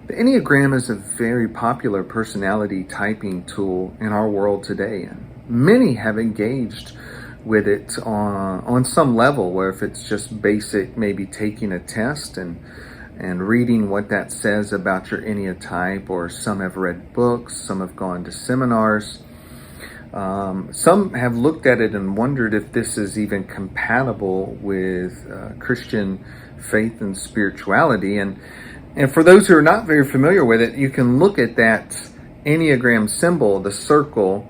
The Enneagram is a very popular personality typing tool in our world today, and many have engaged with it on some level, where if it's just basic, maybe taking a test and reading what that says about your Enneatype, or some have read books, some have gone to seminars. Some have looked at it and wondered if this is even compatible with Christian faith and spirituality. And for those who are not very familiar with it, you can look at that Enneagram symbol, the circle,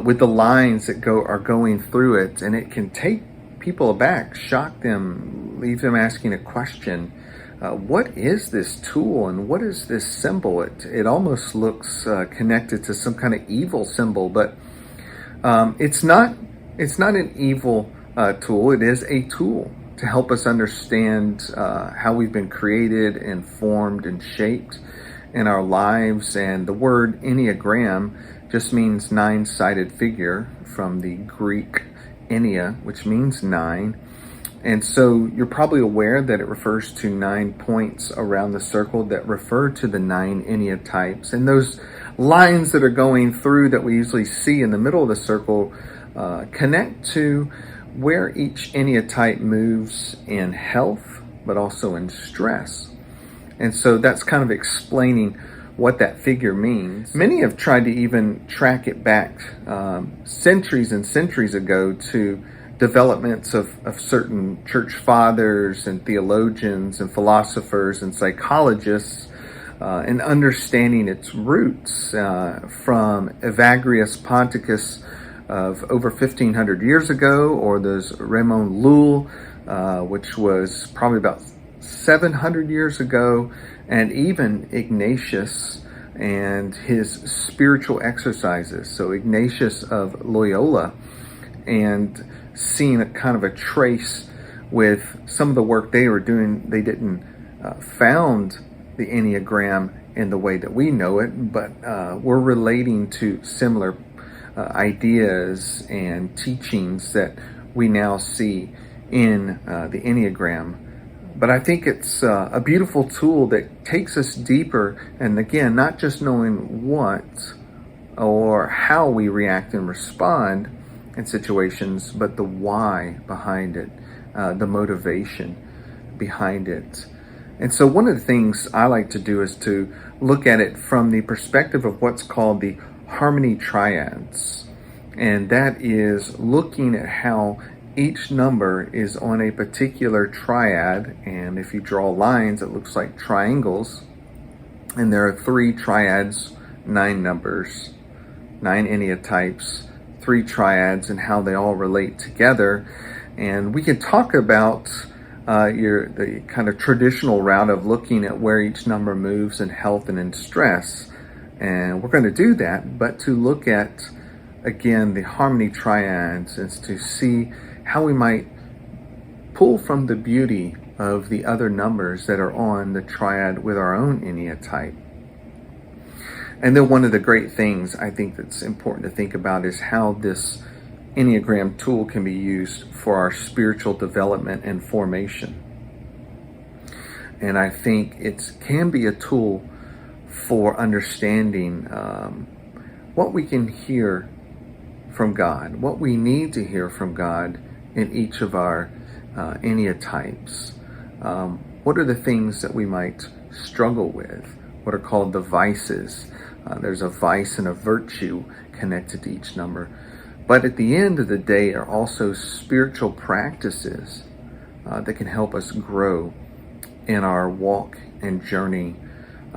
with the lines that are going through it, and it can take people aback, shock them, leave them asking a question. What is this tool and what is this symbol? It almost looks connected to some kind of evil symbol, but it's not an evil tool. It is a tool to help us understand how we've been created and formed and shaped in our lives. And the word Enneagram just means nine-sided figure, from the Greek Ennea, which means nine. And so you're probably aware that it refers to 9 points around the circle that refer to the 9 Enneatypes. And those lines that are going through that we usually see in the middle of the circle connect to where each Enneatype moves in health, but also in stress. And so that's kind of explaining what that figure means. Many have tried to even track it back centuries and centuries ago to developments of certain church fathers and theologians and philosophers and psychologists, and understanding its roots from Evagrius Ponticus of over 1,500 years ago, or there's Raymond Lull, which was probably about 700 years ago, and even Ignatius and his spiritual exercises. So Ignatius of Loyola, and seeing a kind of a trace with some of the work they were doing. They didn't found the Enneagram in the way that we know it, but we're relating to similar ideas and teachings that we now see in the Enneagram. But I think it's a beautiful tool that takes us deeper, and again, not just knowing what or how we react and respond in situations, but the why behind it, the motivation behind it. And so one of the things I like to do is to look at it from the perspective of what's called the harmony triads. And that is looking at how each number is on a particular triad. And if you draw lines, it looks like triangles. And there are 3 triads, 9 numbers, 9 Enneatypes, 3 triads, and how they all relate together. And we can talk about the kind of traditional route of looking at where each number moves in health and in stress. And we're going to do that, but to look at, again, the harmony triads is to see how we might pull from the beauty of the other numbers that are on the triad with our own Enneatype. And then one of the great things I think that's important to think about is how this Enneagram tool can be used for our spiritual development and formation. And I think it can be a tool for understanding what we can hear from God, what we need to hear from God in each of our Enneatypes. What are the things that we might struggle with? What are called the vices? There's a vice and a virtue connected to each number. But at the end of the day are also spiritual practices that can help us grow in our walk and journey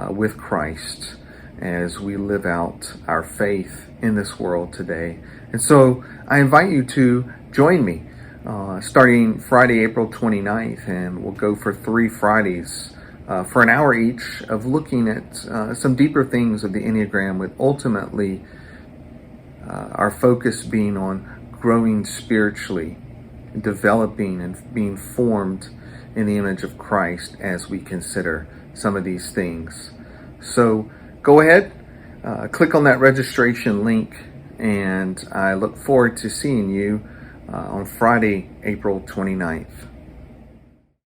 with Christ as we live out our faith in this world today. And so I invite you to join me starting Friday, April 29th, and we'll go for 3 Fridays for an hour each of looking at some deeper things of the Enneagram, with ultimately our focus being on growing spiritually, developing and being formed in the image of Christ as we consider some of these things. So go ahead, click on that registration link, and I look forward to seeing you on Friday, April 29th.